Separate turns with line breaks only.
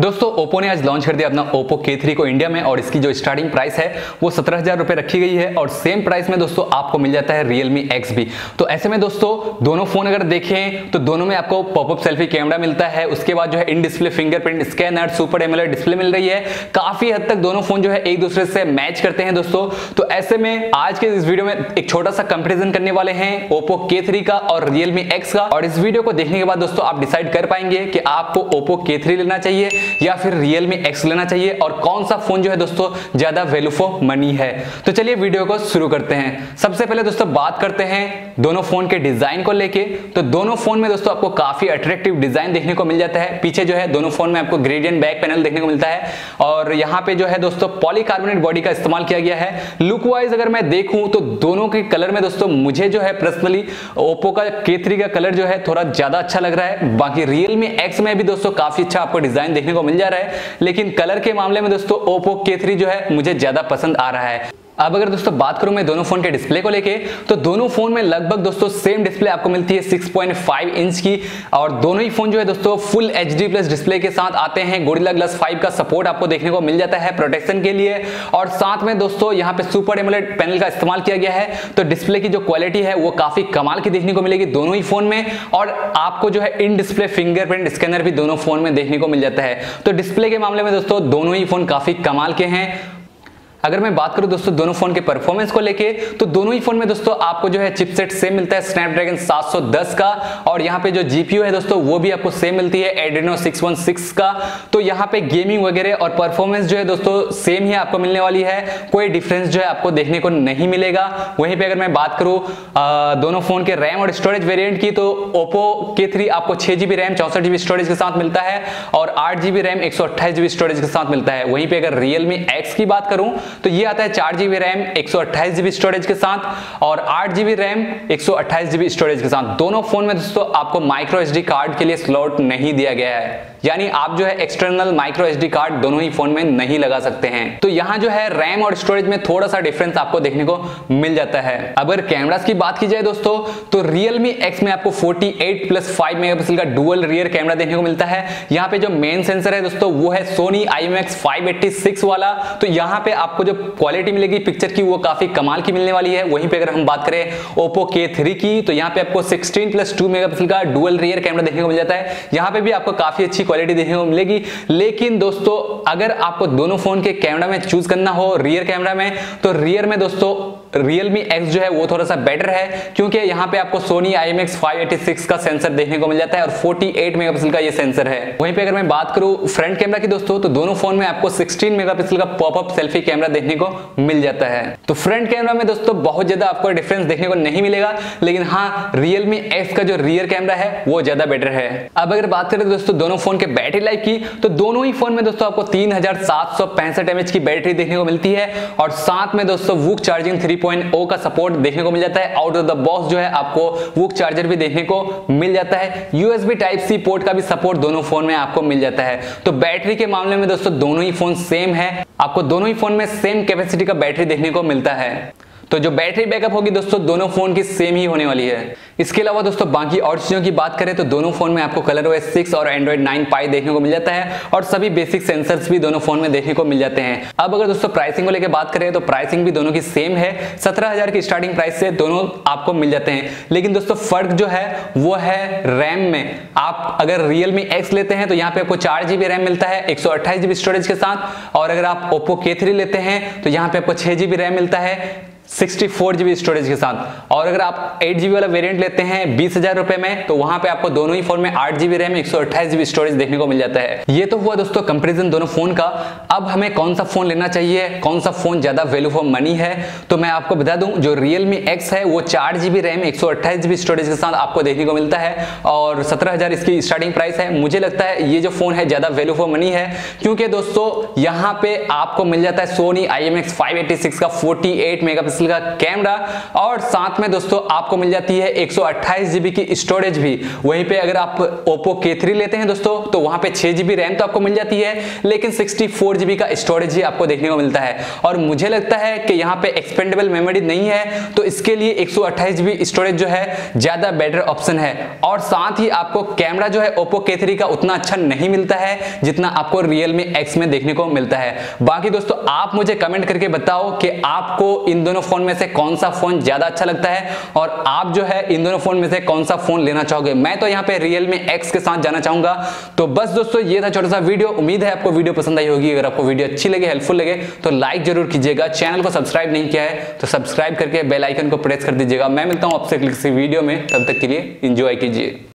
दोस्तों ओप्पो ने आज लॉन्च कर दिया अपना Oppo K3 को इंडिया में और इसकी जो स्टार्टिंग प्राइस है वो 17,000 रुपए रखी गई है और सेम प्राइस में दोस्तों आपको मिल जाता है Realme X भी। तो ऐसे में दोस्तों दोनों फोन अगर देखें तो दोनों में आपको पॉपअप सेल्फी कैमरा मिलता है, उसके बाद जो है in display fingerprint scanner, super AMOLED display मिल रही है। काफी हद तक दोनों फोन जो है एक दूसरे से मैच करते हैं दोस्तों। तो ऐसे में आज के इस वीडियो में एक छोटा सा कंपेरिजन करने वाले हैं Oppo K3 का और Realme X का, और इस वीडियो को देखने के बाद दोस्तों आप डिसाइड कर पाएंगे कि आपको Oppo K3 लेना चाहिए या फिर Realme X लेना चाहिए और कौन सा फोन जो है दोस्तों ज्यादा वैल्यू फॉर मनी है। तो चलिए वीडियो को शुरू करते हैं। सबसे पहले दोस्तों बात करते हैं दोनों फोन के डिजाइन को लेके। तो दोनों फोन में दोस्तों आपको काफी अट्रैक्टिव डिजाइन देखने को मिल जाता है। पीछे जो है दोनों फोन में आपको ग्रेडियंट बैक पैनल देखने को मिलता है और यहाँ पे जो है दोस्तों पॉलीकार्बोनेट बॉडी का इस्तेमाल किया गया है। लुक वाइज अगर मैं देखूं तो दोनों के कलर में दोस्तों मुझे जो है पर्सनली Oppo का K3 का कलर जो है थोड़ा ज्यादा अच्छा लग रहा है। बाकी Realme X में भी दोस्तों काफी अच्छा आपको डिजाइन देखने को मिल जा रहा है, लेकिन कलर के मामले में दोस्तों Oppo K3 जो है मुझे ज्यादा पसंद आ रहा है। अब अगर दोस्तों बात करूं मैं दोनों फोन के डिस्प्ले को लेके, तो दोनों फोन में लगभग दोस्तों सेम डिस्प्ले आपको मिलती है 6.5 इंच की, और दोनों ही फोन जो है दोस्तों फुल HD प्लस डिस्प्ले के साथ आते हैं। गोरिल्ला ग्लास 5 का सपोर्ट आपको देखने को मिल जाता है प्रोटेक्शन के लिए, और साथ में दोस्तों यहाँ पे सुपर एमोलेड पैनल का इस्तेमाल किया गया है। तो डिस्प्ले की जो क्वालिटी है वो काफी कमाल की देखने को मिलेगी दोनों ही फोन में, और आपको जो है इन डिस्प्ले फिंगरप्रिंट स्कैनर भी दोनों फोन में देखने को मिल जाता है। तो डिस्प्ले के मामले में दोस्तों दोनों ही फोन काफी कमाल के हैं। अगर मैं बात करूं दोस्तों दोनों फोन के परफॉर्मेंस को लेके, तो दोनों ही फोन में दोस्तों आपको जो है चिपसेट सेम मिलता है स्नैपड्रैगन 710 का, और यहाँ पे जो जीपीयू है दोस्तों वो भी आपको सेम मिलती है एड्रेनो 616 का। तो यहाँ पे गेमिंग वगैरह और परफॉर्मेंस जो है दोस्तों सेम ही आपको मिलने वाली है, कोई डिफरेंस जो है आपको देखने को नहीं मिलेगा। वहीं पे अगर मैं बात करूं दोनों फोन के रैम और स्टोरेज वेरिएंट की, तो Oppo K3 आपको 6GB रैम 64GB स्टोरेज के साथ मिलता है और 8GB रैम 128GB स्टोरेज के साथ मिलता है। वहीं पे अगर Realme X की बात करूं तो ये आता है 4GB रैम 128GB स्टोरेज के साथ और 8GB रैम 128GB स्टोरेज के साथ। दोनों फोन में दोस्तों आपको माइक्रो SD कार्ड के लिए स्लॉट नहीं दिया गया है, यानी आप जो है एक्सटर्नल माइक्रो SD कार्ड दोनों ही फोन में नहीं लगा सकते हैं। तो यहाँ जो है रैम और स्टोरेज में थोड़ा सा डिफरेंस आपको देखने को मिल जाता है। अगर कैमरास की बात की जाए दोस्तों, तो Realme X में आपको 48+5 मेगापिक्सल का डुअल रियर कैमरा देखने को मिलता है। यहाँ पे जो मेन सेंसर है दोस्तों वो है Sony IMX586 वाला। तो यहाँ पे आपको जो क्वालिटी मिलेगी पिक्चर की वो काफी कमाल की मिलने वाली है। वहीं पे अगर हम बात करें Oppo K3 की, तो यहाँ पे आपको 16+2 मेगापिक्सल का डुअल रियर कैमरा देखने को मिल जाता है। यहाँ पे भी आपको काफी अच्छी क्वालिटी देखने को मिलेगी। लेकिन दोस्तों अगर आपको दोनों फोन के कैमरा में चूज करना हो रियर कैमरा में, तो रियर में दोस्तों Realme X जो है वो थोड़ा सा बेटर है, क्योंकि यहाँ पे आपको Sony IMX586 का सेंसर देखने को मिल जाता है और 48 मेगापिक्सल का ये सेंसर है। वहीं पे अगर मैं बात करूं फ्रंट कैमरा की दोस्तों, तो दोनों फोन में आपको 16 मेगापिक्सल का पॉपअप सेल्फी कैमरा देखने को मिल जाता है। तो फ्रंट कैमरा में दोस्तों बहुत ज्यादा आपको डिफरेंस देखने को नहीं मिलेगा, लेकिन हाँ Realme X का जो रियर कैमरा है वो ज्यादा बेटर है। अब अगर बात करें दोस्तों दोनों फोन के बैटरी लाइफ की, तो दोनों ही फोन में दोस्तों आपको 3765 mAh की बैटरी देखने को मिलती है, और साथ में दोस्तों वूक चार्जिंग 3.0 का सपोर्ट देखने को मिल जाता है। आउट ऑफ द बॉक्स जो है आपको वूक चार्जर भी देखने को मिल जाता है। USB Type-C पोर्ट का भी सपोर्ट दोनों फोन में आपको मिल जाता है। तो बैटरी के मामले में दोस्तों दोनों ही फोन सेम है, आपको दोनों ही फोन में सेम कैपेसिटी का बैटरी देखने को मिलता है। तो जो बैटरी बैकअप होगी दोस्तों दोनों फोन की सेम ही होने वाली है। इसके अलावा दोस्तों बाकी और चीजों की बात करें तो दोनों फोन में आपको ColorOS 6 और Android 9 Pie देखने को मिल जाता है, और सभी बेसिक सेंसर्स भी दोनों फोन में देखने को मिल जाते हैं। अब अगर दोस्तों प्राइसिंग को लेकर बात करें तो प्राइसिंग भी दोनों की सेम है। 17,000 की स्टार्टिंग प्राइस से दोनों आपको मिल जाते हैं, लेकिन दोस्तों फर्क जो है वो है रैम में। आप अगर Realme X लेते हैं तो यहाँ पे आपको 4GB रैम मिलता है 128GB स्टोरेज के साथ, और अगर आप Oppo K3 लेते हैं तो यहाँ पे आपको 6GB रैम मिलता है 64GB स्टोरेज के साथ, और अगर आप 8GB वाला वेरिएंट लेते हैं 20,000 रुपए में, तो वहां पे आपको दोनों ही फोन में 8GB रैम 128GB स्टोरेज देखने को मिल जाता है। ये तो हुआ दोस्तों कंपैरिजन दोनों फोन का। अब हमें कौन सा फोन लेना चाहिए, कौन सा फोन ज्यादा वैल्यू फॉर मनी है, तो मैं आपको बता दूं जो Realme X है वो 4GB रैम 128GB स्टोरेज के साथ आपको देखने को मिलता है, और 17,000 इसकी स्टार्टिंग प्राइस है। मुझे लगता है ये जो फोन है ज्यादा वैल्यू फॉर मनी है, क्योंकि दोस्तों यहाँ पे आपको मिल जाता है Sony IMX586 का 48 मेगापिक्सल मेगापिक्सल का कैमरा और साथ में दोस्तों आपको मिल जाती है 128 जीबी की स्टोरेज भी। वहीं पे अगर आप Oppo K3 लेते हैं दोस्तों तो वहां पे 6 जीबी रैम तो आपको मिल जाती है, लेकिन 64 जीबी का स्टोरेज ही आपको देखने को मिलता है। और मुझे लगता है कि यहाँ पे एक्सपेंडेबल मेमोरी नहीं है, तो इसके लिए 128 जीबी स्टोरेज जो है ज्यादा बेटर ऑप्शन है। और साथ ही आपको कैमरा जो है Oppo K3 का उतना अच्छा नहीं मिलता है जितना आपको Realme X में देखने को मिलता है। बाकी दोस्तों आप मुझे कमेंट करके बताओ कि आपको इन दोनों फोन में से कौन सा फोन ज्यादा अच्छा लगता है और आप जो है इन दोनों फोन में से कौन सा फोन लेना चाहोगे। मैं तो यहाँ पे Realme X के साथ जाना चाहूंगा। तो बस दोस्तों ये था छोटा सा वीडियो। उम्मीद है आपको वीडियो पसंद आई होगी। अगर आपको वीडियो अच्छी लगे, हेल्पफुल लगे तो लाइक जरूर कीजिएगा। चैनल को सब्सक्राइब नहीं किया है तो सब्सक्राइब करके बेल आइकन को प्रेस कर दीजिएगा। मैं मिलता हूं आपसे किसी वीडियो में, तब तक के लिए एंजॉय कीजिए।